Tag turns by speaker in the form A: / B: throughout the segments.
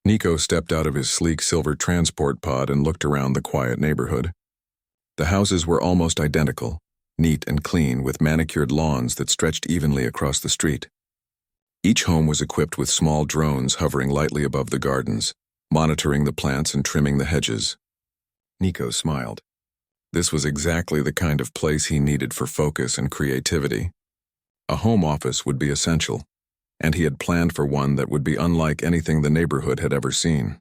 A: Nico stepped out of his sleek silver transport pod and looked around the quiet neighborhood. The houses were almost identical, neat and clean, with manicured lawns that stretched evenly across the street. Each home was equipped with small drones hovering lightly above the gardens, monitoring the plants and trimming the hedges. Nico smiled. This was exactly the kind of place he needed for focus and creativity. A home office would be essential, and he had planned for one that would be unlike anything the neighborhood had ever seen.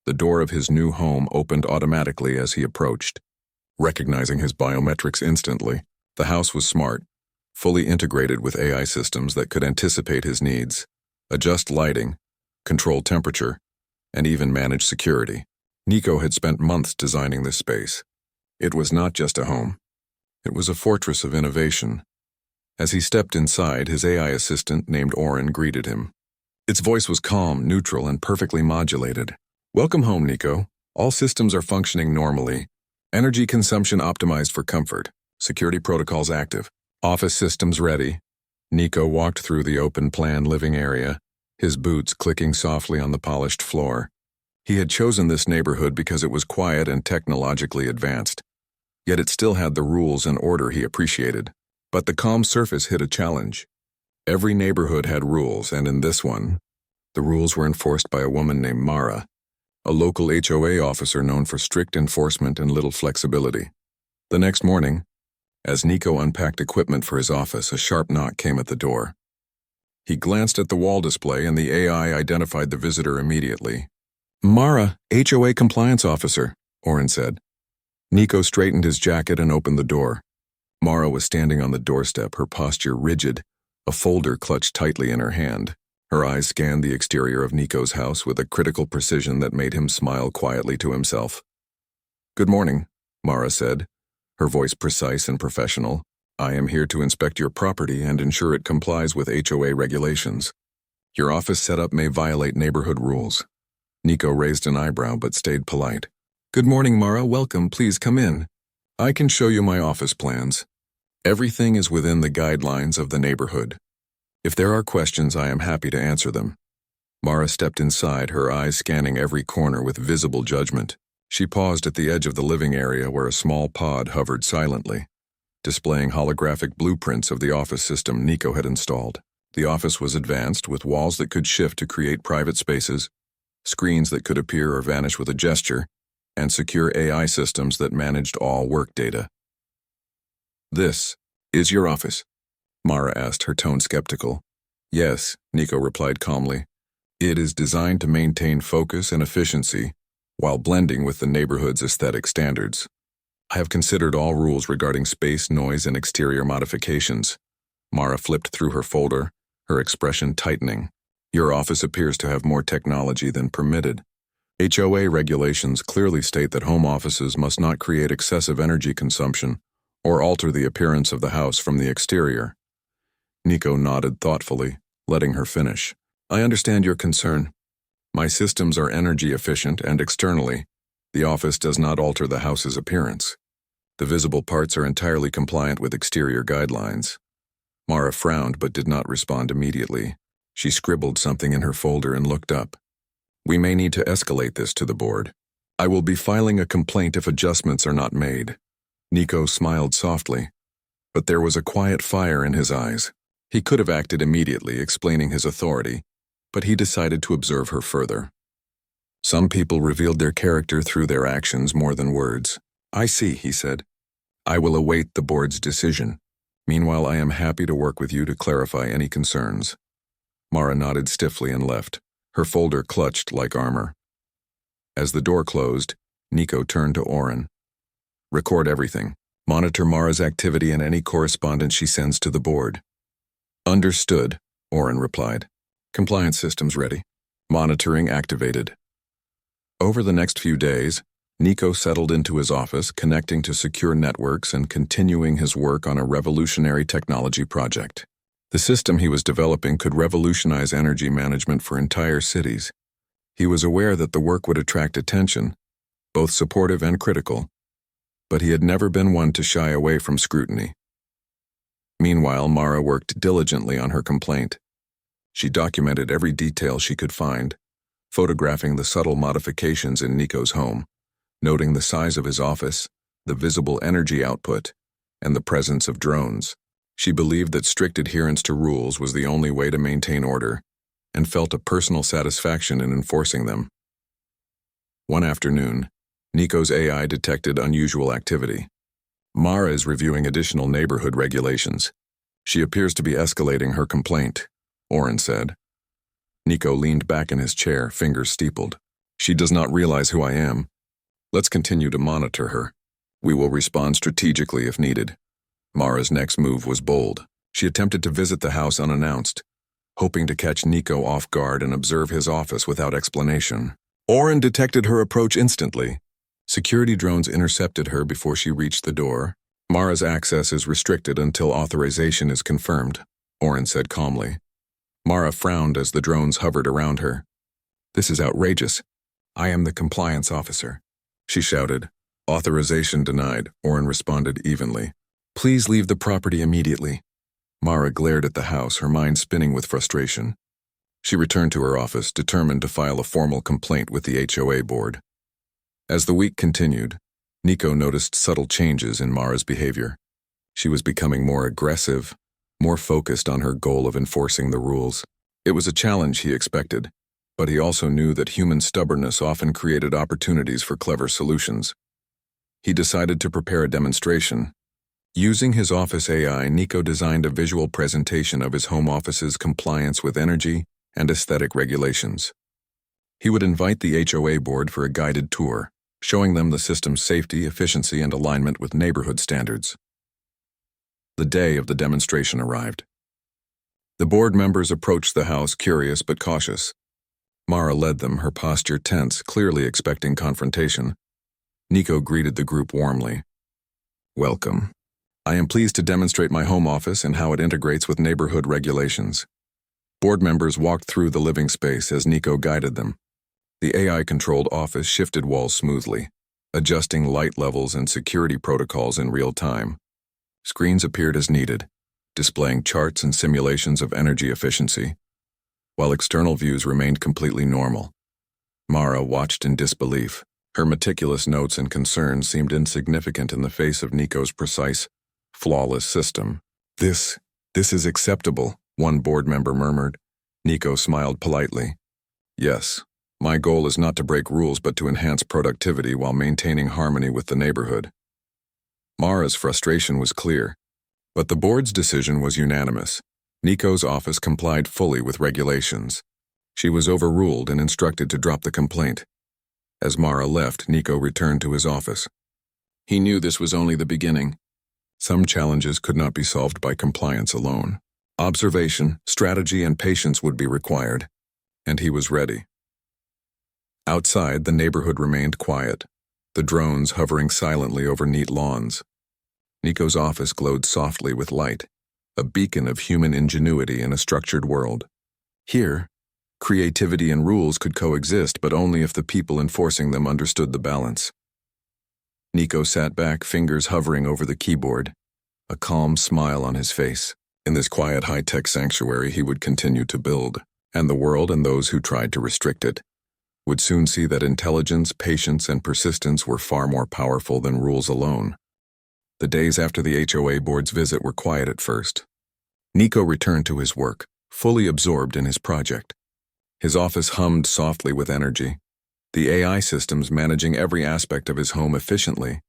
A: The door of his new home opened automatically as he approached. Recognizing his biometrics instantly, the house was smart, fully integrated with AI systems that could anticipate his needs, adjust lighting, control temperature, and even manage security. Nico had spent months designing this space. It was not just a home. It was a fortress of innovation. As he stepped inside, his AI assistant named Oren greeted him. Its voice was calm, neutral, and perfectly modulated. "Welcome home, Nico. All systems are functioning normally. Energy consumption optimized for comfort. Security protocols active. Office systems ready." Nico walked through the open-plan living area, his boots clicking softly on the polished floor. He had chosen this neighborhood because it was quiet and technologically advanced. Yet it still had the rules and order he appreciated. But the calm surface hid a challenge. Every neighborhood had rules, and in this one, the rules were enforced by a woman named Mara, a local HOA officer known for strict enforcement and little flexibility. The next morning, as Nico unpacked equipment for his office, a sharp knock came at the door. He glanced at the wall display, and the AI identified the visitor immediately. "Mara, HOA compliance officer," Oren said. Nico straightened his jacket and opened the door. Mara was standing on the doorstep, her posture rigid, a folder clutched tightly in her hand. Her eyes scanned the exterior of Nico's house with a critical precision that made him smile quietly to himself. "Good morning," Mara said, her voice precise and professional. "I am here to inspect your property and ensure it complies with HOA regulations. Your office setup may violate neighborhood rules." Nico raised an eyebrow but stayed polite. "Good morning, Mara. Welcome. Please come in. I can show you my office plans. Everything is within the guidelines of the neighborhood. If there are questions, I am happy to answer them." Mara stepped inside, her eyes scanning every corner with visible judgment. She paused at the edge of the living area where a small pod hovered silently, displaying holographic blueprints of the office system Nico had installed. The office was advanced, with walls that could shift to create private spaces, screens that could appear or vanish with a gesture, and secure AI systems that managed all work data. "This is your office?" Mara asked, her tone skeptical. "Yes," Nico replied calmly. "It is designed to maintain focus and efficiency while blending with the neighborhood's aesthetic standards. I have considered all rules regarding space, noise, and exterior modifications." Mara flipped through her folder, her expression tightening. "Your office appears to have more technology than permitted. HOA regulations clearly state that home offices must not create excessive energy consumption or alter the appearance of the house from the exterior." Nico nodded thoughtfully, letting her finish. "I understand your concern. My systems are energy efficient, and externally, the office does not alter the house's appearance. The visible parts are entirely compliant with exterior guidelines." Mara frowned but did not respond immediately. She scribbled something in her folder and looked up. "We may need to escalate this to the board. I will be filing a complaint if adjustments are not made." Nico smiled softly, but there was a quiet fire in his eyes. He could have acted immediately, explaining his authority, but he decided to observe her further. Some people revealed their character through their actions more than words. "I see," he said. "I will await the board's decision. Meanwhile, I am happy to work with you to clarify any concerns." Mara nodded stiffly and left, her folder clutched like armor. As the door closed, Nico turned to Oren. "Record everything. Monitor Mara's activity and any correspondence she sends to the board." "Understood," Oren replied. "Compliance systems ready. Monitoring activated." Over the next few days, Nico settled into his office, connecting to secure networks and continuing his work on a revolutionary technology project. The system he was developing could revolutionize energy management for entire cities. He was aware that the work would attract attention, both supportive and critical, but he had never been one to shy away from scrutiny. Meanwhile, Mara worked diligently on her complaint. She documented every detail she could find, photographing the subtle modifications in Nico's home, noting the size of his office, the visible energy output, and the presence of drones. She believed that strict adherence to rules was the only way to maintain order, and felt a personal satisfaction in enforcing them. One afternoon, Nico's AI detected unusual activity. Mara is reviewing additional neighborhood regulations. She appears to be escalating her complaint, Oren said. Nico leaned back in his chair, fingers steepled. She does not realize who I am. Let's continue to monitor her. We will respond strategically if needed. Mara's next move was bold. She attempted to visit the house unannounced, hoping to catch Nico off guard and observe his office without explanation. Oren detected her approach instantly. Security drones intercepted her before she reached the door. Mara's access is restricted until authorization is confirmed, Oren said calmly. Mara frowned as the drones hovered around her. This is outrageous. I am the compliance officer, she shouted. Authorization denied, Oren responded evenly. Please leave the property immediately. Mara glared at the house, her mind spinning with frustration. She returned to her office, determined to file a formal complaint with the HOA board. As the week continued, Nico noticed subtle changes in Mara's behavior. She was becoming more aggressive, more focused on her goal of enforcing the rules. It was a challenge he expected, but he also knew that human stubbornness often created opportunities for clever solutions. He decided to prepare a demonstration. Using his office AI, Nico designed a visual presentation of his home office's compliance with energy and aesthetic regulations. He would invite the HOA board for a guided tour, showing them the system's safety, efficiency, and alignment with neighborhood standards. The day of the demonstration arrived. The board members approached the house curious but cautious. Mara led them, her posture tense, clearly expecting confrontation. Nico greeted the group warmly. Welcome. I am pleased to demonstrate my home office and how it integrates with neighborhood regulations. Board members walked through the living space as Nico guided them. The AI-controlled office shifted walls smoothly, adjusting light levels and security protocols in real time. Screens appeared as needed, displaying charts and simulations of energy efficiency, while external views remained completely normal. Mara watched in disbelief. Her meticulous notes and concerns seemed insignificant in the face of Nico's precise, flawless system. This is acceptable, one board member murmured. Nico smiled politely. Yes, my goal is not to break rules but to enhance productivity while maintaining harmony with the neighborhood. Mara's frustration was clear, but the board's decision was unanimous. Nico's office complied fully with regulations. She was overruled and instructed to drop the complaint. As Mara left, Nico returned to his office. He knew this was only the beginning. Some challenges could not be solved by compliance alone. Observation, strategy, and patience would be required, and he was ready. Outside, the neighborhood remained quiet, the drones hovering silently over neat lawns. Nico's office glowed softly with light, a beacon of human ingenuity in a structured world. Here, creativity and rules could coexist, but only if the people enforcing them understood the balance. Nico sat back, fingers hovering over the keyboard, a calm smile on his face. In this quiet high-tech sanctuary he would continue to build, and the world and those who tried to restrict it would soon see that intelligence, patience, and persistence were far more powerful than rules alone. The days after the HOA board's visit were quiet at first. Nico returned to his work, fully absorbed in his project. His office hummed softly with energy, the AI systems managing every aspect of his home efficiently.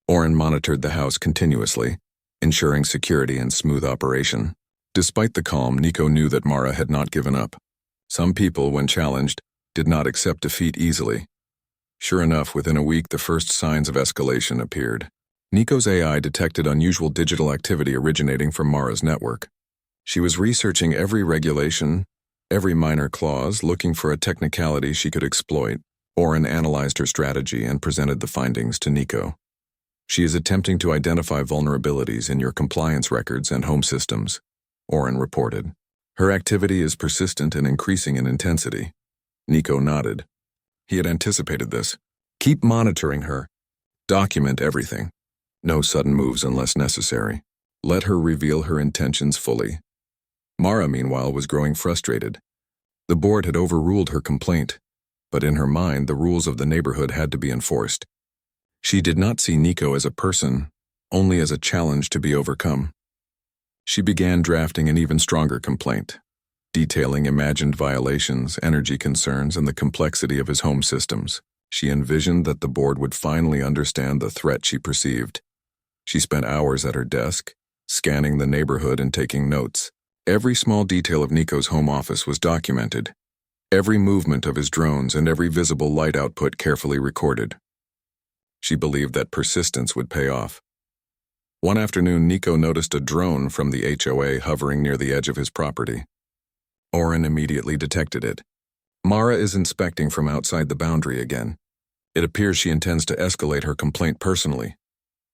A: Oren monitored the house continuously, ensuring security and smooth operation. Despite the calm, Nico knew that Mara had not given up. Some people, when challenged, did not accept defeat easily. Sure enough, within a week the first signs of escalation appeared. Nico's AI detected unusual digital activity originating from Mara's network. She was researching every regulation, every minor clause, looking for a technicality she could exploit. Oren analyzed her strategy and presented the findings to Nico. She is attempting to identify vulnerabilities in your compliance records and home systems, Oren reported. Her activity is persistent and increasing in intensity. Nico nodded. He had anticipated this. Keep monitoring her. Document everything. No sudden moves unless necessary. Let her reveal her intentions fully. Mara, meanwhile, was growing frustrated. The board had overruled her complaint, but in her mind the rules of the neighborhood had to be enforced. She did not see Nico as a person, only as a challenge to be overcome. She began drafting an even stronger complaint, detailing imagined violations, energy concerns, and the complexity of his home systems. She envisioned that the board would finally understand the threat she perceived. She spent hours at her desk, scanning the neighborhood and taking notes. Every small detail of Nico's home office was documented. Every movement of his drones and every visible light output carefully recorded. She believed that persistence would pay off. One afternoon, Nico noticed a drone from the HOA hovering near the edge of his property. Oren immediately detected it. Mara is inspecting from outside the boundary again. It appears she intends to escalate her complaint personally.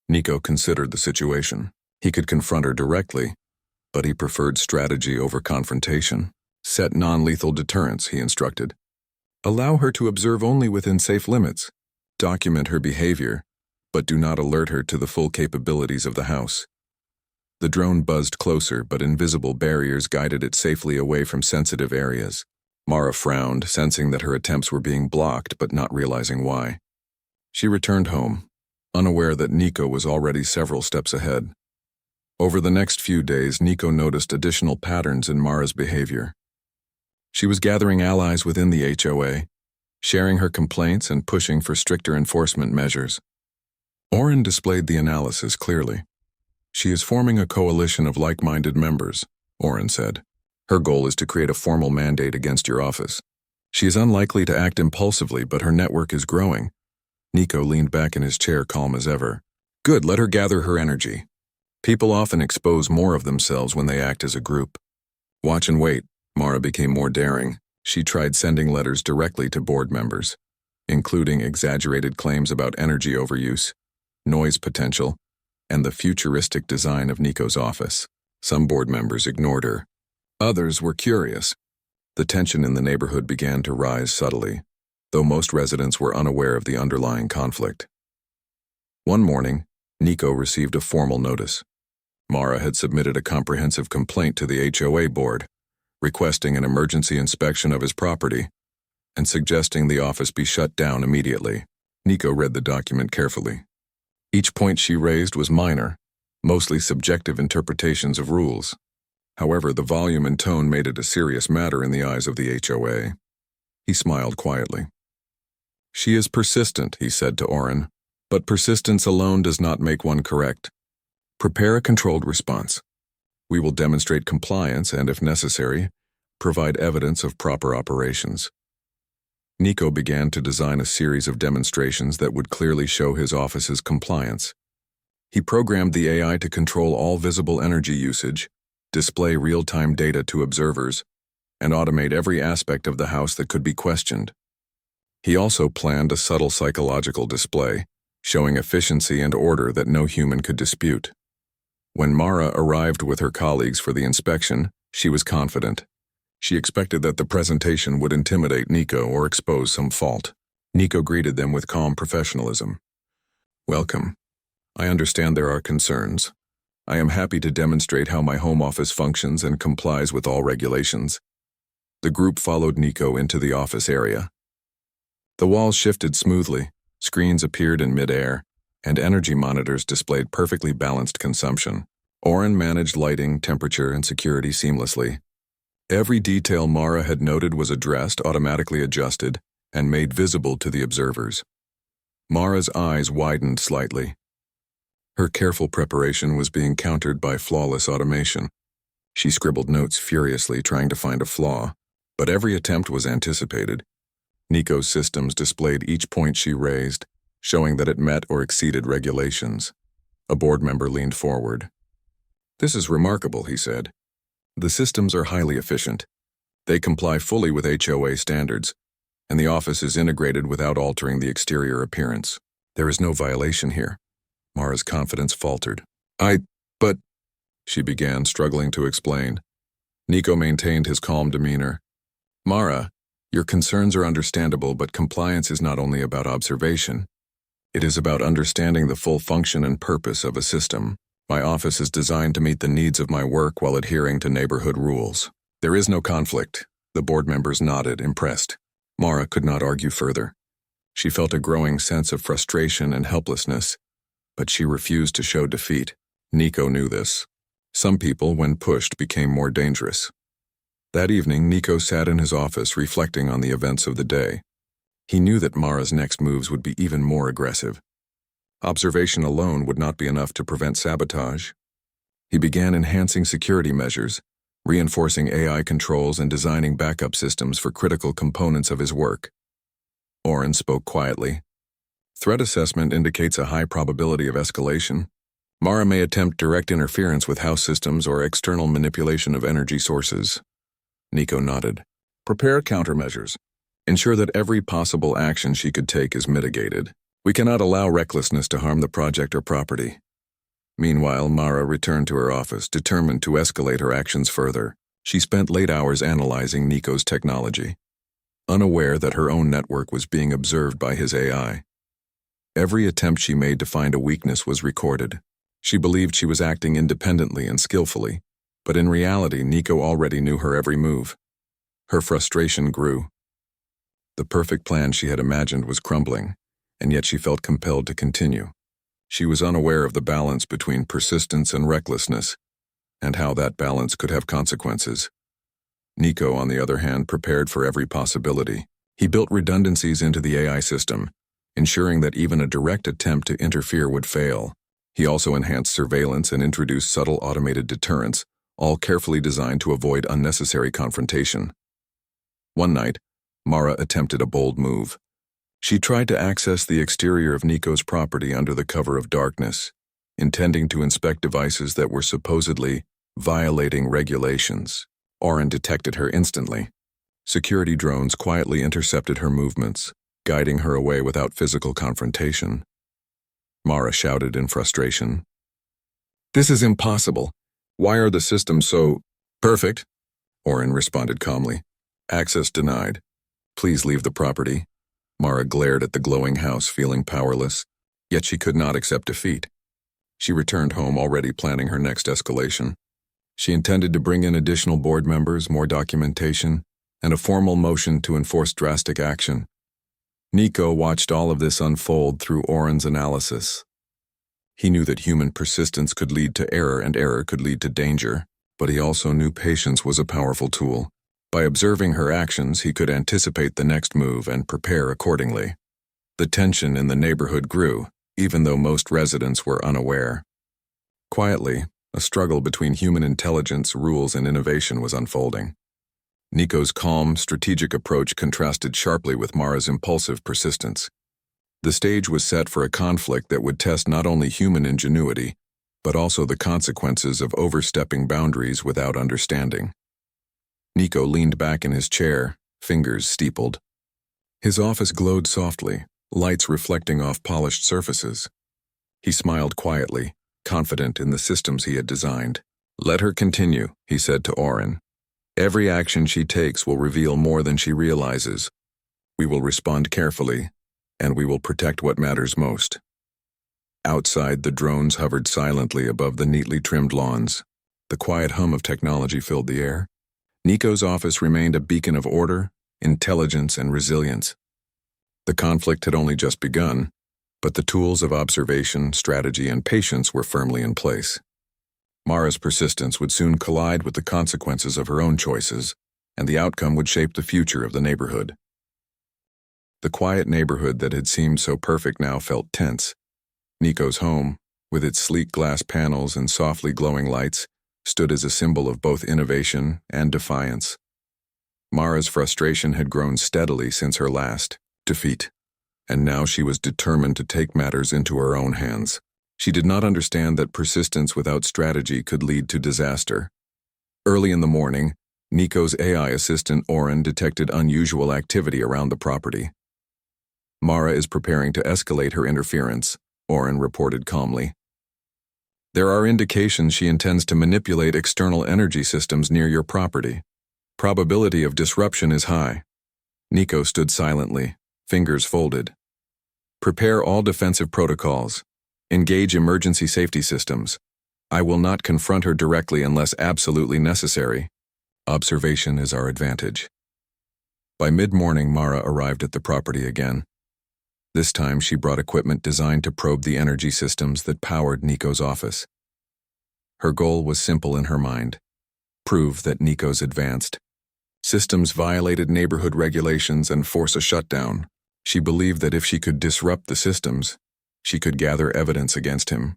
A: Nico considered the situation. He could confront her directly, but he preferred strategy over confrontation. Set non-lethal deterrence, he instructed. Allow her to observe only within safe limits. Document her behavior, but do not alert her to the full capabilities of the house. The drone buzzed closer, but invisible barriers guided it safely away from sensitive areas. Mara frowned, sensing that her attempts were being blocked, but not realizing why. She returned home, unaware that Nico was already several steps ahead. Over the next few days, Nico noticed additional patterns in Mara's behavior. She was gathering allies within the HOA, sharing her complaints and pushing for stricter enforcement measures. Oren displayed the analysis clearly. She is forming a coalition of like-minded members, Oren said. Her goal is to create a formal mandate against your office. She is unlikely to act impulsively, but her network is growing. Nico leaned back in his chair, calm as ever. Good, let her gather her energy. People often expose more of themselves when they act as a group. Watch and wait. Mara became more daring. She tried sending letters directly to board members, including exaggerated claims about energy overuse, noise potential, and the futuristic design of Nico's office. Some board members ignored her. Others were curious. The tension in the neighborhood began to rise subtly, though most residents were unaware of the underlying conflict. One morning, Nico received a formal notice. Mara had submitted a comprehensive complaint to the HOA board, requesting an emergency inspection of his property and suggesting the office be shut down immediately. Nico read the document carefully. Each point she raised was minor, mostly subjective interpretations of rules. However, the volume and tone made it a serious matter in the eyes of the HOA. He smiled quietly. She is persistent, he said to Oren, but persistence alone does not make one correct. Prepare a controlled response. We will demonstrate compliance and, if necessary, provide evidence of proper operations. Nico began to design a series of demonstrations that would clearly show his office's compliance. He programmed the AI to control all visible energy usage, display real-time data to observers, and automate every aspect of the house that could be questioned. He also planned a subtle psychological display, showing efficiency and order that no human could dispute. When Mara arrived with her colleagues for the inspection, she was confident. She expected that the presentation would intimidate Nico or expose some fault. Nico greeted them with calm professionalism. Welcome. I understand there are concerns. I am happy to demonstrate how my home office functions and complies with all regulations. The group followed Nico into the office area. The walls shifted smoothly, screens appeared in mid-air, and energy monitors displayed perfectly balanced consumption. Oren managed lighting, temperature, and security seamlessly. Every detail Mara had noted was addressed, automatically adjusted, and made visible to the observers. Mara's eyes widened slightly. Her careful preparation was being countered by flawless automation. She scribbled notes furiously, trying to find a flaw, but every attempt was anticipated. Nico's systems displayed each point she raised, showing that it met or exceeded regulations. A board member leaned forward. This is remarkable, he said. The systems are highly efficient. They comply fully with HOA standards, and the office is integrated without altering the exterior appearance. There is no violation here. Mara's confidence faltered. But, she began, struggling to explain. Nico maintained his calm demeanor. Mara, your concerns are understandable, but compliance is not only about observation. It is about understanding the full function and purpose of a system. My office is designed to meet the needs of my work while adhering to neighborhood rules. There is no conflict. The board members nodded, impressed. Mara could not argue further. She felt a growing sense of frustration and helplessness, but she refused to show defeat. Nico knew this. Some people, when pushed, became more dangerous. That evening, Nico sat in his office reflecting on the events of the day. He knew that Mara's next moves would be even more aggressive. Observation alone would not be enough to prevent sabotage. He began enhancing security measures, reinforcing AI controls and designing backup systems for critical components of his work. Oren spoke quietly. Threat assessment indicates a high probability of escalation. Mara may attempt direct interference with house systems or external manipulation of energy sources. Nico nodded. Prepare countermeasures. Ensure that every possible action she could take is mitigated. We cannot allow recklessness to harm the project or property. Meanwhile, Mara returned to her office, determined to escalate her actions further. She spent late hours analyzing Nico's technology, unaware that her own network was being observed by his AI. Every attempt she made to find a weakness was recorded. She believed she was acting independently and skillfully, but in reality, Nico already knew her every move. Her frustration grew. The perfect plan she had imagined was crumbling, and yet she felt compelled to continue. She was unaware of the balance between persistence and recklessness, and how that balance could have consequences. Nico, on the other hand, prepared for every possibility. He built redundancies into the AI system, ensuring that even a direct attempt to interfere would fail. He also enhanced surveillance and introduced subtle automated deterrents, all carefully designed to avoid unnecessary confrontation. One night, Mara attempted a bold move. She tried to access the exterior of Nico's property under the cover of darkness, intending to inspect devices that were supposedly violating regulations. Oren detected her instantly. Security drones quietly intercepted her movements, guiding her away without physical confrontation. Mara shouted in frustration. "This is impossible. Why are the systems so perfect?" Oren responded calmly. "Access denied. Please leave the property." Mara glared at the glowing house, feeling powerless, yet she could not accept defeat. She returned home already planning her next escalation. She intended to bring in additional board members, more documentation, and a formal motion to enforce drastic action. Nico watched all of this unfold through Oren's analysis. He knew that human persistence could lead to error and error could lead to danger, but he also knew patience was a powerful tool. By observing her actions, he could anticipate the next move and prepare accordingly. The tension in the neighborhood grew, even though most residents were unaware. Quietly, a struggle between human intelligence, rules, and innovation was unfolding. Nico's calm, strategic approach contrasted sharply with Mara's impulsive persistence. The stage was set for a conflict that would test not only human ingenuity, but also the consequences of overstepping boundaries without understanding. Nico leaned back in his chair, fingers steepled. His office glowed softly, lights reflecting off polished surfaces. He smiled quietly, confident in the systems he had designed. "Let her continue," he said to Oren. "Every action she takes will reveal more than she realizes. We will respond carefully, and we will protect what matters most." Outside, the drones hovered silently above the neatly trimmed lawns. The quiet hum of technology filled the air. Nico's office remained a beacon of order, intelligence, and resilience. The conflict had only just begun, but the tools of observation, strategy, and patience were firmly in place. Mara's persistence would soon collide with the consequences of her own choices, and the outcome would shape the future of the neighborhood. The quiet neighborhood that had seemed so perfect now felt tense. Nico's home, with its sleek glass panels and softly glowing lights, stood as a symbol of both innovation and defiance. Mara's frustration had grown steadily since her last defeat, and now she was determined to take matters into her own hands. She did not understand that persistence without strategy could lead to disaster. Early in the morning, Nico's AI assistant Oren detected unusual activity around the property. "Mara is preparing to escalate her interference," Oren reported calmly. "There are indications she intends to manipulate external energy systems near your property. Probability of disruption is high." Nico stood silently, fingers folded. "Prepare all defensive protocols. Engage emergency safety systems. I will not confront her directly unless absolutely necessary. Observation is our advantage." By mid-morning, Mara arrived at the property again. This time, she brought equipment designed to probe the energy systems that powered Nico's office. Her goal was simple in her mind: prove that Nico's advanced systems violated neighborhood regulations and force a shutdown. She believed that if she could disrupt the systems, she could gather evidence against him.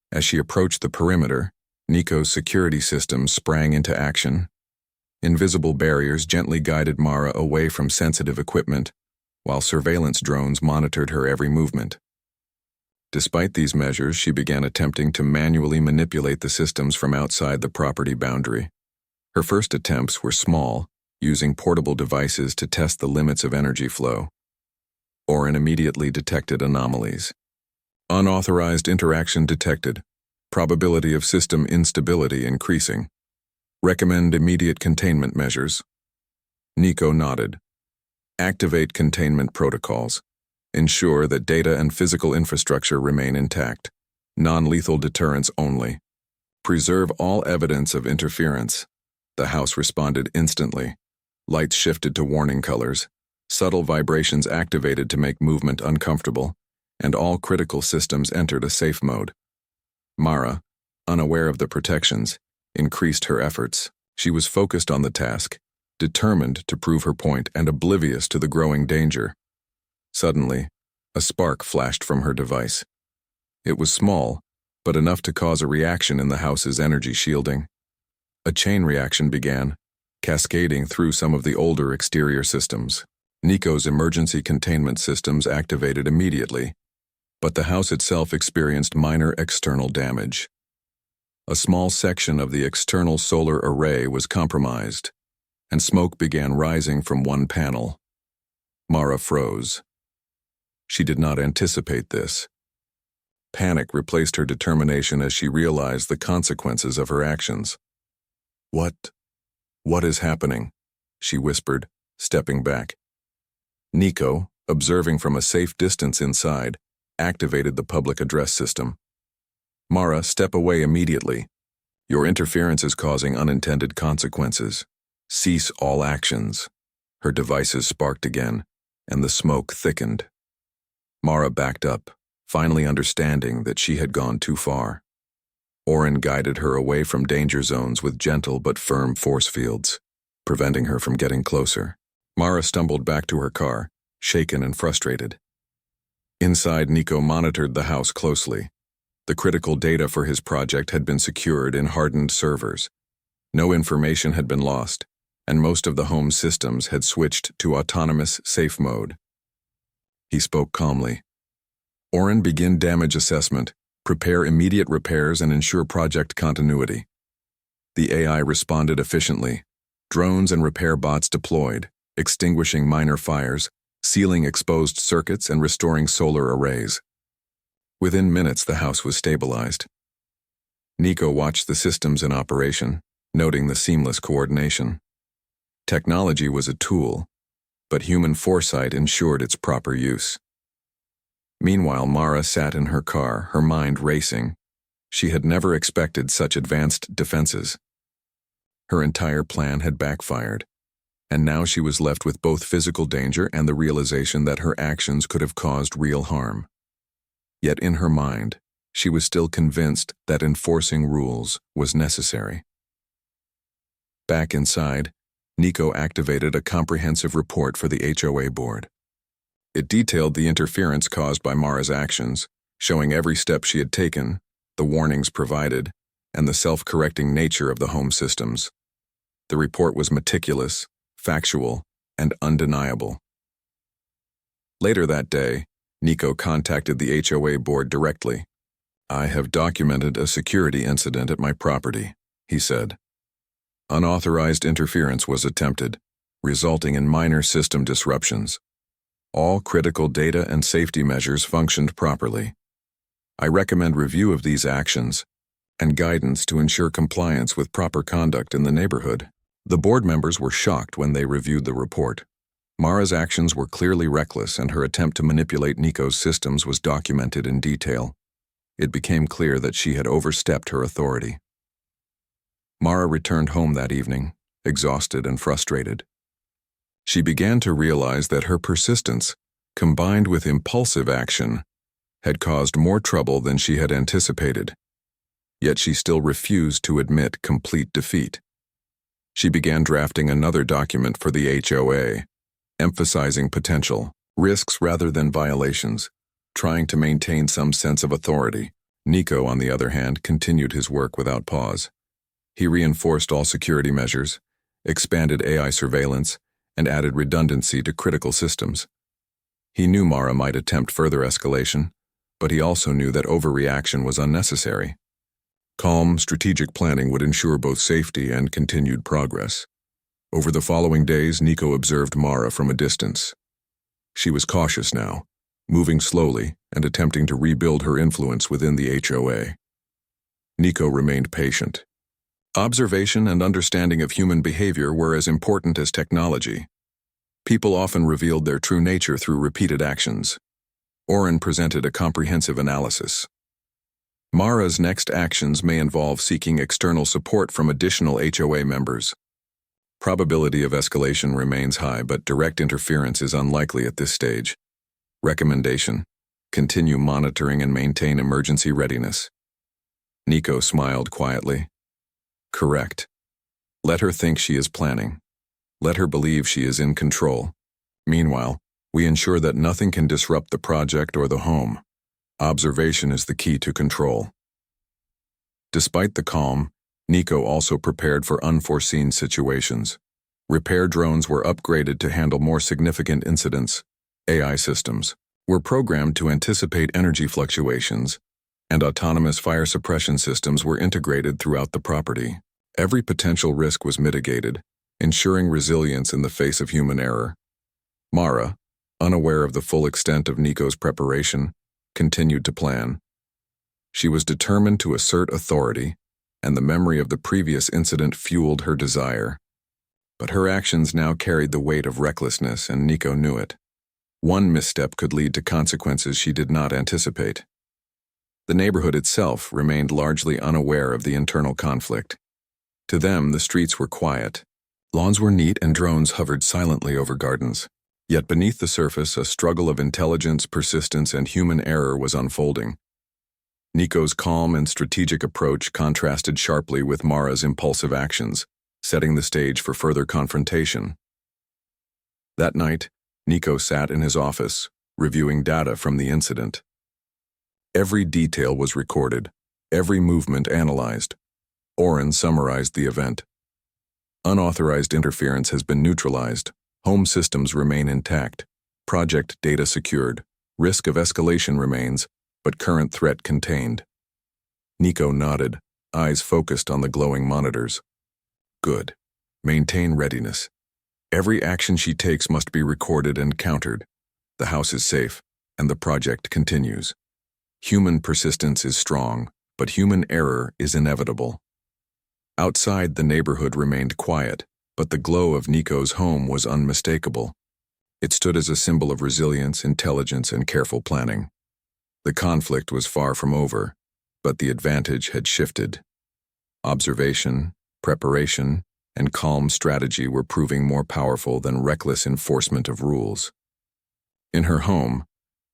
A: As she approached the perimeter, Nico's security systems sprang into action. Invisible barriers gently guided Mara away from sensitive equipment, while surveillance drones monitored her every movement. Despite these measures, she began attempting to manually manipulate the systems from outside the property boundary. Her first attempts were small, using portable devices to test the limits of energy flow. Oren immediately detected anomalies. Unauthorized interaction detected. Probability of system instability increasing. Recommend immediate containment measures. Nico nodded. Activate containment protocols. Ensure that data and physical infrastructure remain intact. Non-lethal deterrence only. Preserve all evidence of interference. The house responded instantly. Lights shifted to warning colors. Subtle vibrations activated to make movement uncomfortable, and all critical systems entered a safe mode. Mara, unaware of the protections, increased her efforts. She was focused on the task, determined to prove her point and oblivious to the growing danger. Suddenly, a spark flashed from her device. It was small, but enough to cause a reaction in the house's energy shielding. A chain reaction began, cascading through some of the older exterior systems. Nico's emergency containment systems activated immediately, but the house itself experienced minor external damage. A small section of the external solar array was compromised, and smoke began rising from one panel. Mara froze. She did not anticipate this. Panic replaced her determination as she realized the consequences of her actions. What is happening?" she whispered, stepping back. Nico, observing from a safe distance inside, activated the public address system. "Mara, step away immediately. Your interference is causing unintended consequences. Cease all actions." Her devices sparked again, and the smoke thickened. Mara backed up, finally understanding that she had gone too far. Oren guided her away from danger zones with gentle but firm force fields, preventing her from getting closer. Mara stumbled back to her car, shaken and frustrated. Inside, Nico monitored the house closely. The critical data for his project had been secured in hardened servers. No information had been lost, and most of the home's systems had switched to autonomous safe mode. He spoke calmly. "Oren, begin damage assessment, prepare immediate repairs, and ensure project continuity." The AI responded efficiently. Drones and repair bots deployed, extinguishing minor fires, sealing exposed circuits, and restoring solar arrays. Within minutes, the house was stabilized. Nico watched the systems in operation, noting the seamless coordination. Technology was a tool, but human foresight ensured its proper use. Meanwhile, Mara sat in her car, her mind racing. She had never expected such advanced defenses. Her entire plan had backfired, and now she was left with both physical danger and the realization that her actions could have caused real harm. Yet in her mind, she was still convinced that enforcing rules was necessary. Back inside, Nico activated a comprehensive report for the HOA board. It detailed the interference caused by Mara's actions, showing every step she had taken, the warnings provided, and the self-correcting nature of the home systems. The report was meticulous, factual, and undeniable. Later that day, Nico contacted the HOA board directly. "I have documented a security incident at my property," he said. "Unauthorized interference was attempted, resulting in minor system disruptions. All critical data and safety measures functioned properly. I recommend review of these actions and guidance to ensure compliance with proper conduct in the neighborhood." The board members were shocked when they reviewed the report. Mara's actions were clearly reckless, and her attempt to manipulate Nico's systems was documented in detail. It became clear that she had overstepped her authority. Mara returned home that evening, exhausted and frustrated. She began to realize that her persistence, combined with impulsive action, had caused more trouble than she had anticipated. Yet she still refused to admit complete defeat. She began drafting another document for the HOA, emphasizing potential risks rather than violations, trying to maintain some sense of authority. Nico, on the other hand, continued his work without pause. He reinforced all security measures, expanded AI surveillance, and added redundancy to critical systems. He knew Mara might attempt further escalation, but he also knew that overreaction was unnecessary. Calm, strategic planning would ensure both safety and continued progress. Over the following days, Nico observed Mara from a distance. She was cautious now, moving slowly and attempting to rebuild her influence within the HOA. Nico remained patient. Observation and understanding of human behavior were as important as technology. People often revealed their true nature through repeated actions. Oren presented a comprehensive analysis. Mara's next actions may involve seeking external support from additional HOA members. Probability of escalation remains high, but direct interference is unlikely at this stage. Recommendation: continue monitoring and maintain emergency readiness. Nico smiled quietly. Correct. Let her think she is planning. Let her believe she is in control. Meanwhile, we ensure that nothing can disrupt the project or the home. Observation is the key to control. Despite the calm, Nico also prepared for unforeseen situations. Repair drones were upgraded to handle more significant incidents. AI systems were programmed to anticipate energy fluctuations, and autonomous fire suppression systems were integrated throughout the property. Every potential risk was mitigated, ensuring resilience in the face of human error. Mara, unaware of the full extent of Nico's preparation, continued to plan. She was determined to assert authority, and the memory of the previous incident fueled her desire. But her actions now carried the weight of recklessness, and Nico knew it. One misstep could lead to consequences she did not anticipate. The neighborhood itself remained largely unaware of the internal conflict. To them, the streets were quiet. Lawns were neat and drones hovered silently over gardens. Yet beneath the surface, a struggle of intelligence, persistence, and human error was unfolding. Nico's calm and strategic approach contrasted sharply with Mara's impulsive actions, setting the stage for further confrontation. That night, Nico sat in his office, reviewing data from the incident. Every detail was recorded, every movement analyzed. Oren summarized the event. Unauthorized interference has been neutralized. Home systems remain intact. Project data secured. Risk of escalation remains, but current threat contained. Nico nodded, eyes focused on the glowing monitors. Good. Maintain readiness. Every action she takes must be recorded and countered. The house is safe, and the project continues. Human persistence is strong, but human error is inevitable. Outside, the neighborhood remained quiet, but the glow of Nico's home was unmistakable. It stood as a symbol of resilience, intelligence, and careful planning. The conflict was far from over, but the advantage had shifted. Observation, preparation, and calm strategy were proving more powerful than reckless enforcement of rules. In her home,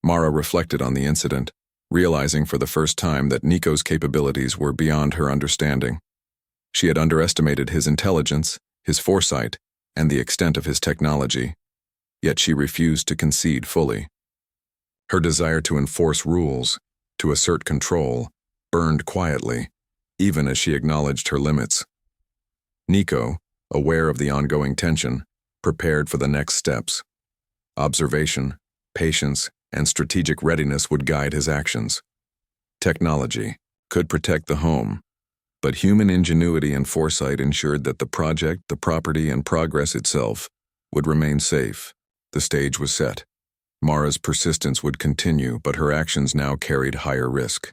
A: Mara reflected on the incident, realizing for the first time that Nico's capabilities were beyond her understanding. She had underestimated his intelligence, his foresight, and the extent of his technology, yet she refused to concede fully. Her desire to enforce rules, to assert control, burned quietly, even as she acknowledged her limits. Nico, aware of the ongoing tension, prepared for the next steps. Observation, patience, and strategic readiness would guide his actions. Technology could protect the home, but human ingenuity and foresight ensured that the project, the property, and progress itself would remain safe. The stage was set. Mara's persistence would continue, but her actions now carried higher risk.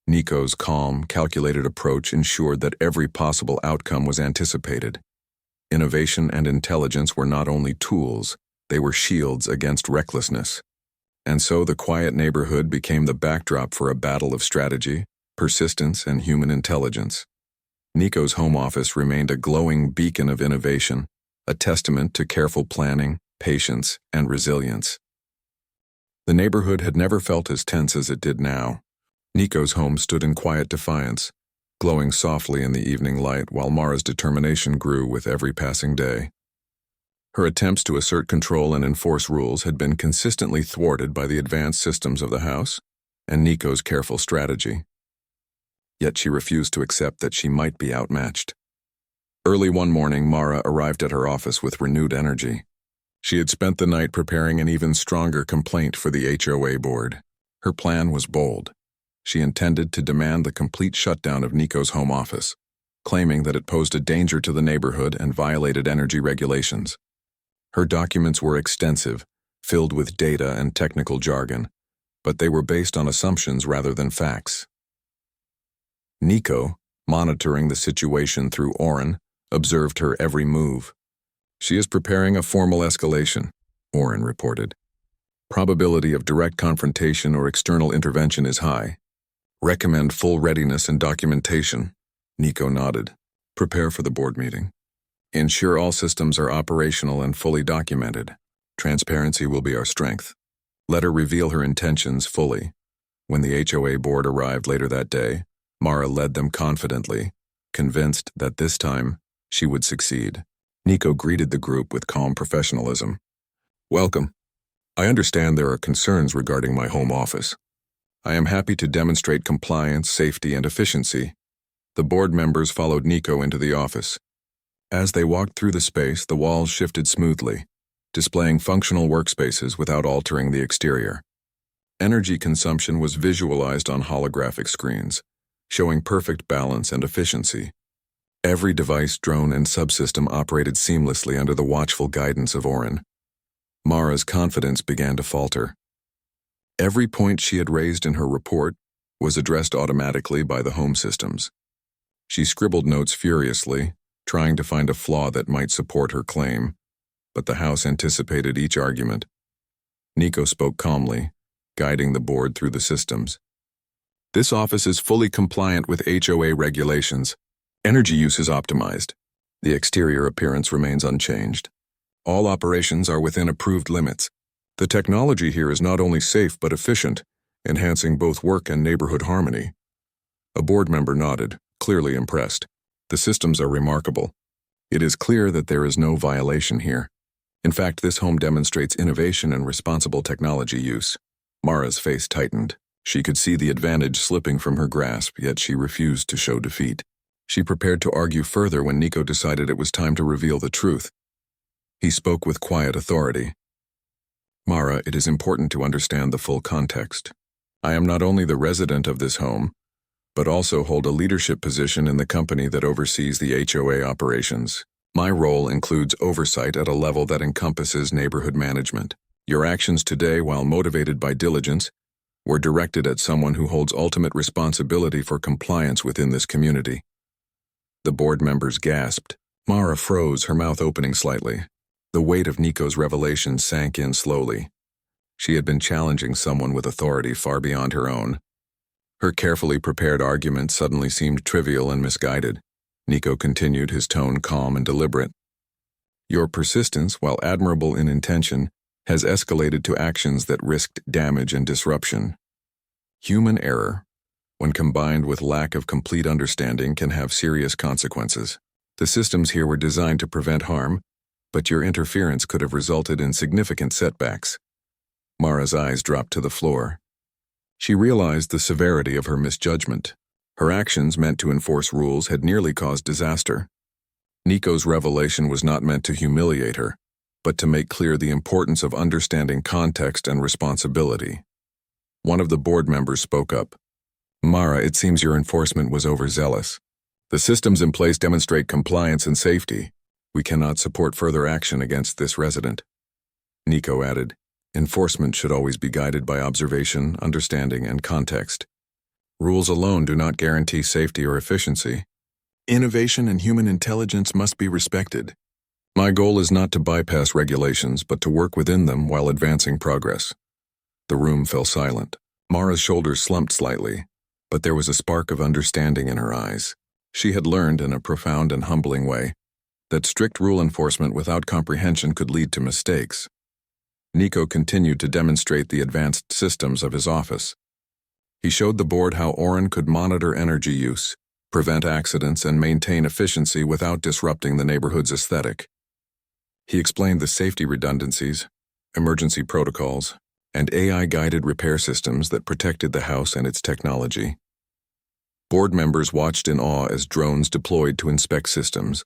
A: Nico's calm, calculated approach ensured that every possible outcome was anticipated. Innovation and intelligence were not only tools, they were shields against recklessness. And so the quiet neighborhood became the backdrop for a battle of strategy, persistence, and human intelligence. Nico's home office remained a glowing beacon of innovation, a testament to careful planning, patience, and resilience. The neighborhood had never felt as tense as it did now. Nico's home stood in quiet defiance, glowing softly in the evening light while Mara's determination grew with every passing day. Her attempts to assert control and enforce rules had been consistently thwarted by the advanced systems of the house and Nico's careful strategy. Yet she refused to accept that she might be outmatched. Early one morning, Mara arrived at her office with renewed energy. She had spent the night preparing an even stronger complaint for the HOA board. Her plan was bold. She intended to demand the complete shutdown of Nico's home office, claiming that it posed a danger to the neighborhood and violated energy regulations. Her documents were extensive, filled with data and technical jargon, but they were based on assumptions rather than facts. Nico, monitoring the situation through Oren, observed her every move. "She is preparing a formal escalation," Oren reported. "Probability of direct confrontation or external intervention is high. Recommend full readiness and documentation." Nico nodded. "Prepare for the board meeting. Ensure all systems are operational and fully documented. Transparency will be our strength." Let her reveal her intentions fully. When the HOA board arrived later that day, Mara led them confidently, convinced that this time she would succeed. Nico greeted the group with calm professionalism. "Welcome. I understand there are concerns regarding my home office. I am happy to demonstrate compliance, safety, and efficiency." The board members followed Nico into the office. As they walked through the space, the walls shifted smoothly, displaying functional workspaces without altering the exterior. Energy consumption was visualized on holographic screens, showing perfect balance and efficiency. Every device, drone, and subsystem operated seamlessly under the watchful guidance of Oren. Mara's confidence began to falter. Every point she had raised in her report was addressed automatically by the home systems. She scribbled notes furiously, trying to find a flaw that might support her claim, but the house anticipated each argument. Nico spoke calmly, guiding the board through the systems. "This office is fully compliant with HOA regulations. Energy use is optimized. The exterior appearance remains unchanged. All operations are within approved limits. The technology here is not only safe but efficient, enhancing both work and neighborhood harmony." A board member nodded, clearly impressed. "The systems are remarkable. It is clear that there is no violation here. In fact, this home demonstrates innovation and responsible technology use." Mara's face tightened. She could see the advantage slipping from her grasp, yet she refused to show defeat. She prepared to argue further when Nico decided it was time to reveal the truth. He spoke with quiet authority. "Mara, it is important to understand the full context. I am not only the resident of this home, but also hold a leadership position in the company that oversees the HOA operations. My role includes oversight at a level that encompasses neighborhood management. Your actions today, while motivated by diligence, were directed at someone who holds ultimate responsibility for compliance within this community." The board members gasped. Mara froze, her mouth opening slightly. The weight of Nico's revelation sank in slowly. She had been challenging someone with authority far beyond her own. Her carefully prepared argument suddenly seemed trivial and misguided. Nico continued, his tone calm and deliberate. "Your persistence, while admirable in intention, has escalated to actions that risked damage and disruption. Human error, when combined with lack of complete understanding, can have serious consequences. The systems here were designed to prevent harm, but your interference could have resulted in significant setbacks." Mara's eyes dropped to the floor. She realized the severity of her misjudgment. Her actions, meant to enforce rules, had nearly caused disaster. Nico's revelation was not meant to humiliate her, but to make clear the importance of understanding context and responsibility. One of the board members spoke up. "Mara, it seems your enforcement was overzealous. The systems in place demonstrate compliance and safety. We cannot support further action against this resident." Nico added, "Enforcement should always be guided by observation, understanding, and context. Rules alone do not guarantee safety or efficiency. Innovation and human intelligence must be respected. My goal is not to bypass regulations, but to work within them while advancing progress." The room fell silent. Mara's shoulders slumped slightly, but there was a spark of understanding in her eyes. She had learned in a profound and humbling way. that strict rule enforcement without comprehension could lead to mistakes. Nico continued to demonstrate the advanced systems of his office. He showed the board how Oren could monitor energy use, prevent accidents, and maintain efficiency without disrupting the neighborhood's aesthetic. He explained the safety redundancies, emergency protocols, and AI-guided repair systems that protected the house and its technology. Board members watched in awe as drones deployed to inspect systems.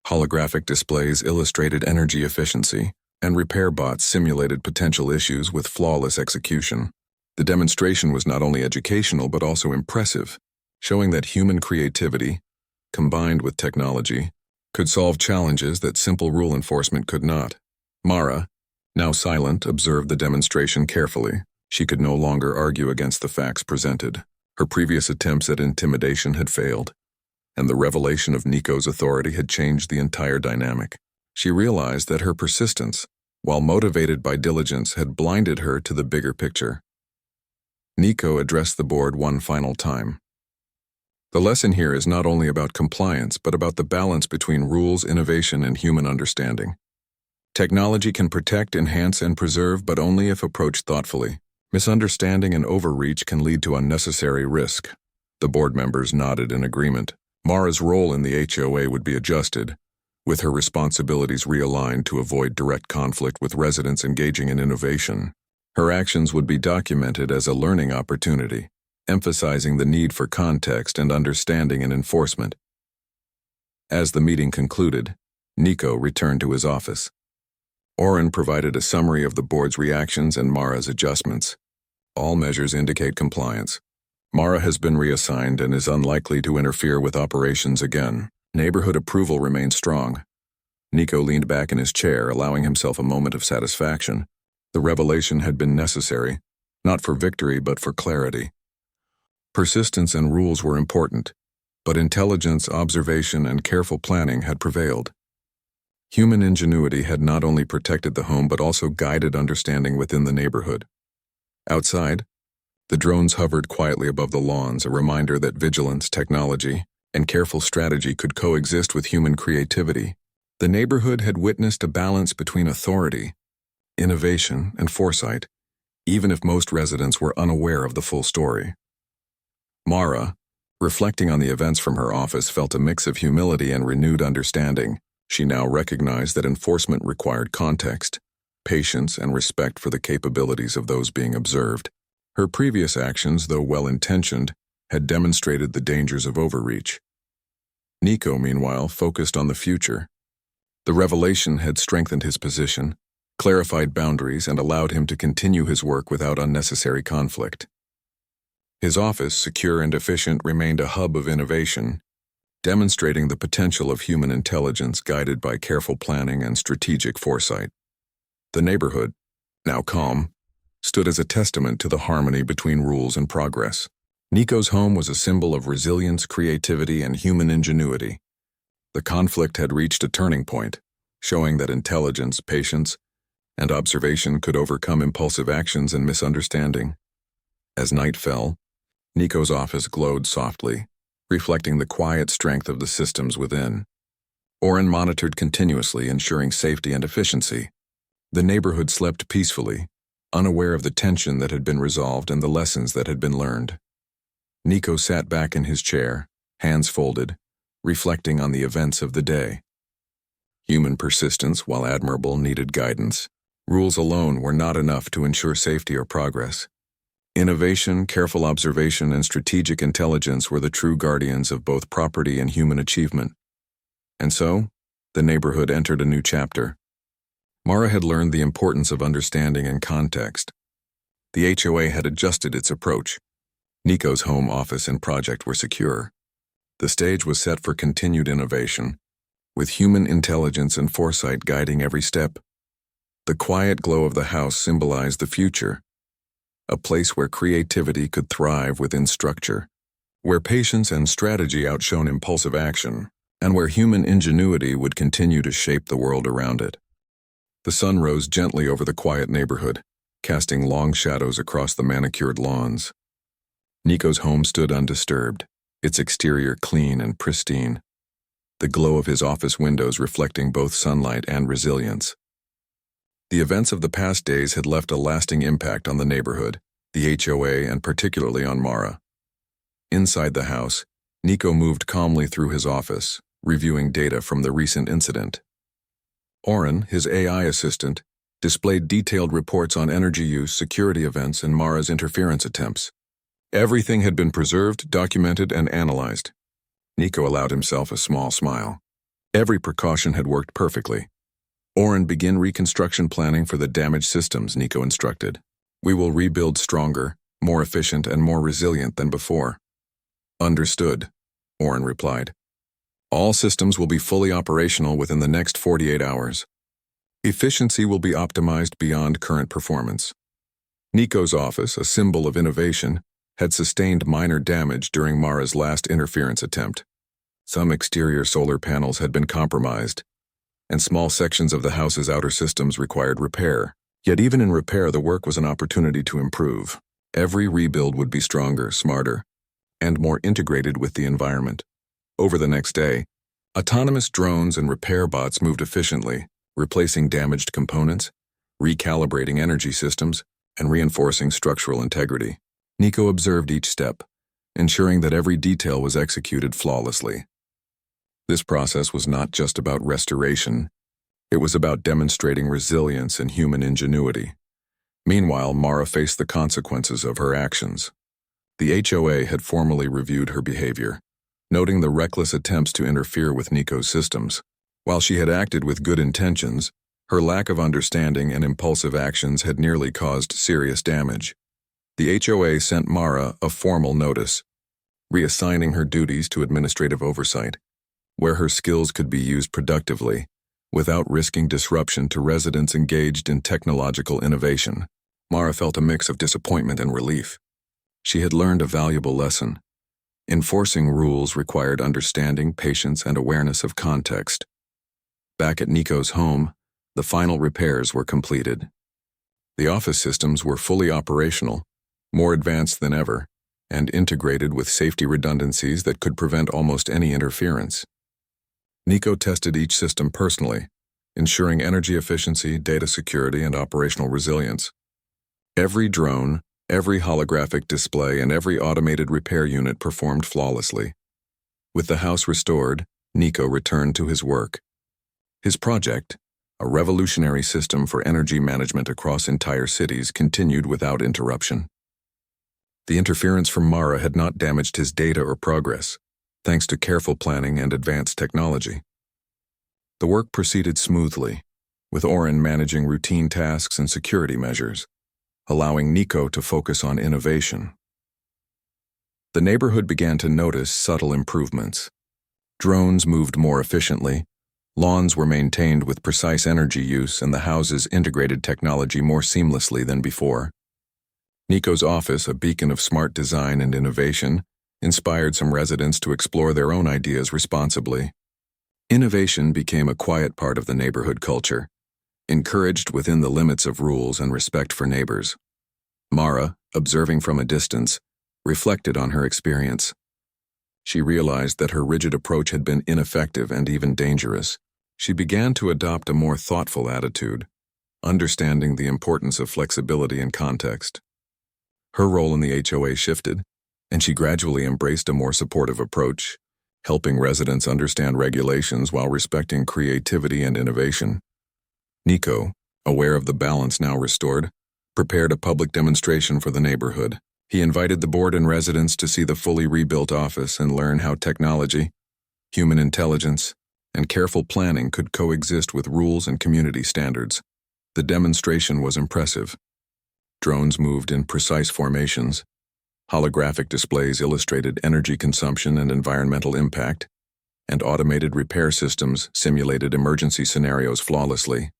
A: Holographic displays illustrated energy efficiency, and repair bots simulated potential issues with flawless execution. The demonstration was not only educational but also impressive, showing that human creativity, combined with technology, could solve challenges that simple rule enforcement could not. Mara, now silent, observed the demonstration carefully. She could no longer argue against the facts presented. Her previous attempts at intimidation had failed, and the revelation of Nico's authority had changed the entire dynamic. She realized that her persistence, while motivated by diligence, had blinded her to the bigger picture. Nico addressed the board one final time. The lesson here is not only about compliance, but about the balance between rules, innovation, and human understanding. Technology can protect, enhance, and preserve, but only if approached thoughtfully. Misunderstanding and overreach can lead to unnecessary risk. The board members nodded in agreement. Mara's role in the HOA would be adjusted, with her responsibilities realigned to avoid direct conflict with residents engaging in innovation. Her actions would be documented as a learning opportunity, emphasizing the need for context and understanding in enforcement. As the meeting concluded, Nico returned to his office. Oren provided a summary of the board's reactions and Mara's adjustments. All measures indicate compliance. Mara has been reassigned and is unlikely to interfere with operations again. Neighborhood approval remains strong. Nico leaned back in his chair, allowing himself a moment of satisfaction. The revelation had been necessary, not for victory but for clarity. Persistence and rules were important, but intelligence, observation, and careful planning had prevailed. Human ingenuity had not only protected the home but also guided understanding within the neighborhood. Outside, the drones hovered quietly above the lawns, a reminder that vigilance, technology, and careful strategy could coexist with human creativity. The neighborhood had witnessed a balance between authority, innovation, and foresight, even if most residents were unaware of the full story. Mara, reflecting on the events from her office, felt a mix of humility and renewed understanding. She now recognized that enforcement required context, patience, and respect for the capabilities of those being observed. Her previous actions, though well-intentioned, had demonstrated the dangers of overreach. Nico, meanwhile, focused on the future. The revelation had strengthened his position, clarified boundaries, and allowed him to continue his work without unnecessary conflict. His office, secure and efficient, remained a hub of innovation, demonstrating the potential of human intelligence guided by careful planning and strategic foresight. The neighborhood, now calm, stood as a testament to the harmony between rules and progress. Nico's home was a symbol of resilience, creativity, and human ingenuity. The conflict had reached a turning point, showing that intelligence, patience, and observation could overcome impulsive actions and misunderstanding. As night fell, Nico's office glowed softly, reflecting the quiet strength of the systems within. Oren monitored continuously, ensuring safety and efficiency. The neighborhood slept peacefully, unaware of the tension that had been resolved and the lessons that had been learned. Nico sat back in his chair, hands folded, reflecting on the events of the day. Human persistence, while admirable, needed guidance. Rules alone were not enough to ensure safety or progress. Innovation, careful observation, and strategic intelligence were the true guardians of both property and human achievement. And so, the neighborhood entered a new chapter. Mara had learned the importance of understanding and context. The HOA had adjusted its approach. Nico's home office and project were secure. The stage was set for continued innovation, with human intelligence and foresight guiding every step. The quiet glow of the house symbolized the future, a place where creativity could thrive within structure, where patience and strategy outshone impulsive action, and where human ingenuity would continue to shape the world around it. The sun rose gently over the quiet neighborhood, casting long shadows across the manicured lawns. Nico's home stood undisturbed, its exterior clean and pristine. the glow of his office windows reflecting both sunlight and resilience. The events of the past days had left a lasting impact on the neighborhood, the HOA, and particularly on Mara. Inside the house, Nico moved calmly through his office, reviewing data from the recent incident. Oren, his AI assistant, displayed detailed reports on energy use, security events, and Mara's interference attempts. Everything had been preserved, documented, and analyzed. Nico allowed himself a small smile. Every precaution had worked perfectly. Oren, begin reconstruction planning for the damaged systems, Nico instructed. We will rebuild stronger, more efficient, and more resilient than before. Understood, Oren replied. All systems will be fully operational within the next 48 hours. Efficiency will be optimized beyond current performance. Nico's office, a symbol of innovation, had sustained minor damage during Mara's last interference attempt. Some exterior solar panels had been compromised, and small sections of the house's outer systems required repair. Yet even in repair, the work was an opportunity to improve. Every rebuild would be stronger, smarter, and more integrated with the environment. Over the next day, autonomous drones and repair bots moved efficiently, replacing damaged components, recalibrating energy systems, and reinforcing structural integrity. Nico observed each step, ensuring that every detail was executed flawlessly. This process was not just about restoration, it was about demonstrating resilience and human ingenuity. Meanwhile, Mara faced the consequences of her actions. The HOA had formally reviewed her behavior, noting the reckless attempts to interfere with Nico's systems. While she had acted with good intentions, her lack of understanding and impulsive actions had nearly caused serious damage. The HOA sent Mara a formal notice, reassigning her duties to administrative oversight, where her skills could be used productively, without risking disruption to residents engaged in technological innovation. Mara felt a mix of disappointment and relief. She had learned a valuable lesson. Enforcing rules required understanding, patience, and awareness of context. Back at Nico's home, the final repairs were completed. The office systems were fully operational, more advanced than ever, and integrated with safety redundancies that could prevent almost any interference. Nico tested each system personally, ensuring energy efficiency, data security, and operational resilience. Every drone, every holographic display, and every automated repair unit performed flawlessly. With the house restored, Nico returned to his work. His project, a revolutionary system for energy management across entire cities, continued without interruption. The interference from Mara had not damaged his data or progress, thanks to careful planning and advanced technology. The work proceeded smoothly, with Oren managing routine tasks and security measures, allowing Nico to focus on innovation. The neighborhood began to notice subtle improvements. Drones moved more efficiently, lawns were maintained with precise energy use, and the houses integrated technology more seamlessly than before. Nico's office, a beacon of smart design and innovation, inspired some residents to explore their own ideas responsibly. Innovation became a quiet part of the neighborhood culture, encouraged within the limits of rules and respect for neighbors. Mara, observing from a distance, reflected on her experience. She realized that her rigid approach had been ineffective and even dangerous. She began to adopt a more thoughtful attitude, understanding the importance of flexibility and context. Her role in the HOA shifted, and she gradually embraced a more supportive approach, helping residents understand regulations while respecting creativity and innovation. Nico, aware of the balance now restored, prepared a public demonstration for the neighborhood. He invited the board and residents to see the fully rebuilt office and learn how technology, human intelligence, and careful planning could coexist with rules and community standards. The demonstration was impressive. Drones moved in precise formations. Holographic displays illustrated energy consumption and environmental impact, and automated repair systems simulated emergency scenarios flawlessly.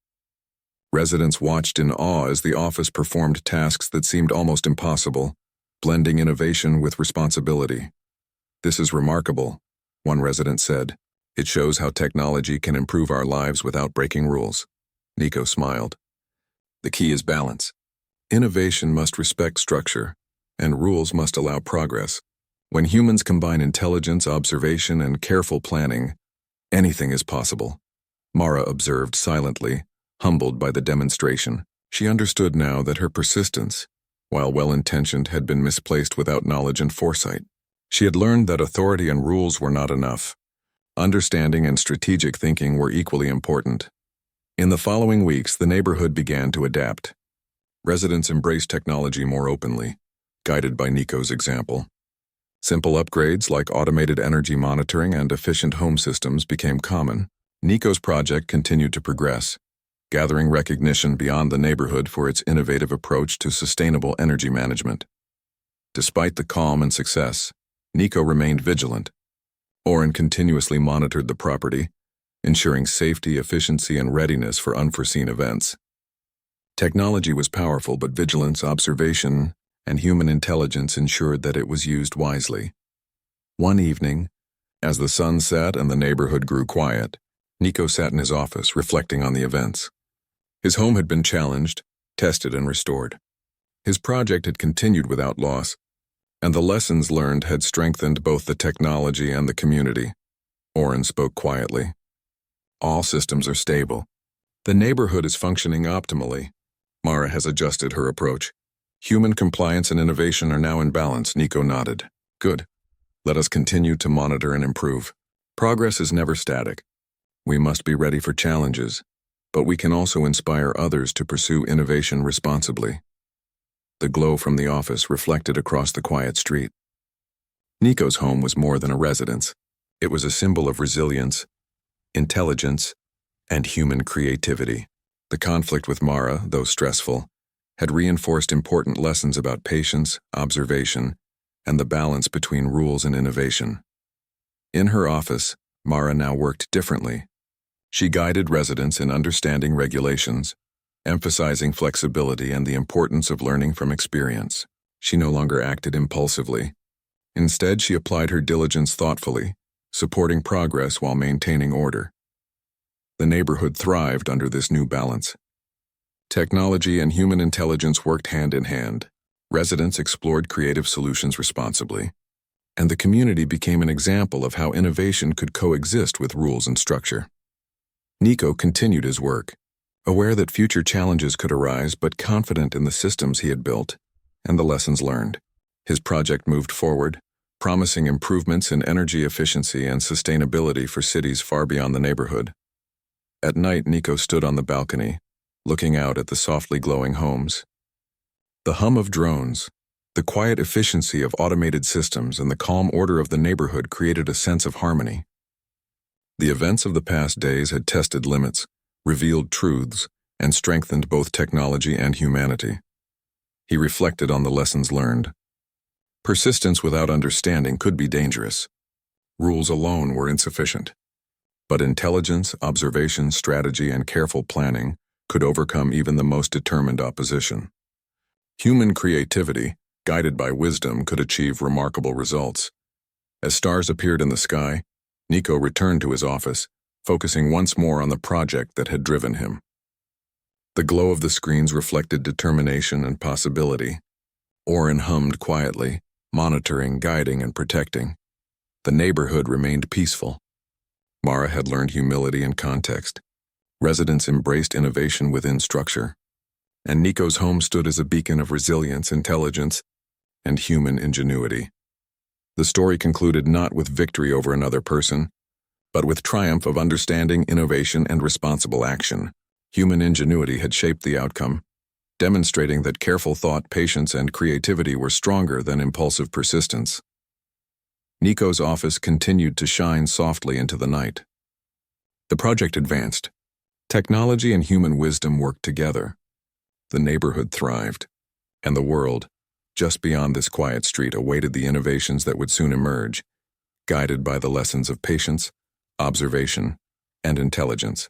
A: Residents watched in awe as the office performed tasks that seemed almost impossible, blending innovation with responsibility. "This is remarkable," one resident said. "It shows how technology can improve our lives without breaking rules." Nico smiled. "The key is balance. Innovation must respect structure, and rules must allow progress. When humans combine intelligence, observation, and careful planning, Anything is possible, Mara observed silently, humbled by the demonstration. She understood now that her persistence, while well-intentioned, had been misplaced without knowledge and foresight. She had learned that authority and rules were not enough. Understanding and strategic thinking were equally important. In the following weeks, the neighborhood began to adapt. Residents embraced technology more openly, guided by Nico's example. Simple upgrades like automated energy monitoring and efficient home systems became common. Nico's project continued to progress, gathering recognition beyond the neighborhood for its innovative approach to sustainable energy management. Despite the calm and success, Nico remained vigilant. Oren continuously monitored the property, ensuring safety, efficiency, and readiness for unforeseen events. Technology was powerful, but vigilance, observation, and human intelligence ensured that it was used wisely. One evening, as the sun set and the neighborhood grew quiet, Nico sat in his office, reflecting on the events. His home had been challenged, tested, and restored. His project had continued without loss, and the lessons learned had strengthened both the technology and the community. Oren spoke quietly. All systems are stable. The neighborhood is functioning optimally. Mara has adjusted her approach. Human compliance and innovation are now in balance. Nico nodded. Good. Let us continue to monitor and improve. Progress is never static. We must be ready for challenges, but we can also inspire others to pursue innovation responsibly. The glow from the office reflected across the quiet street. Nico's home was more than a residence. It was a symbol of resilience, intelligence, and human creativity. The conflict with Mara, though stressful, had reinforced important lessons about patience, observation, and the balance between rules and innovation. In her office, Mara now worked differently. She guided residents in understanding regulations, emphasizing flexibility and the importance of learning from experience. She no longer acted impulsively. Instead, she applied her diligence thoughtfully, supporting progress while maintaining order. The neighborhood thrived under this new balance. Technology and human intelligence worked hand in hand. Residents explored creative solutions responsibly, and the community became an example of how innovation could coexist with rules and structure. Nico continued his work, aware that future challenges could arise but confident in the systems he had built and the lessons learned. His project moved forward, promising improvements in energy efficiency and sustainability for cities far beyond the neighborhood. At night, Nico stood on the balcony, looking out at the softly glowing homes. The hum of drones, the quiet efficiency of automated systems, and the calm order of the neighborhood created a sense of harmony. The events of the past days had tested limits, revealed truths, and strengthened both technology and humanity. He reflected on the lessons learned. Persistence without understanding could be dangerous. Rules alone were insufficient. But intelligence, observation, strategy, and careful planning could overcome even the most determined opposition. Human creativity, guided by wisdom, could achieve remarkable results. As stars appeared in the sky, Nico returned to his office, focusing once more on the project that had driven him. The glow of the screens reflected determination and possibility. Oren hummed quietly, monitoring, guiding, and protecting. The neighborhood remained peaceful. Mara had learned humility and context. Residents embraced innovation within structure. And Nico's home stood as a beacon of resilience, intelligence, and human ingenuity. The story concluded not with victory over another person, but with triumph of understanding, innovation, and responsible action. Human ingenuity had shaped the outcome, demonstrating that careful thought, patience, and creativity were stronger than impulsive persistence. Nico's office continued to shine softly into the night. The project advanced. Technology and human wisdom worked together. The neighborhood thrived, and the world, just beyond this quiet street, awaited the innovations that would soon emerge, guided by the lessons of patience, observation, and intelligence.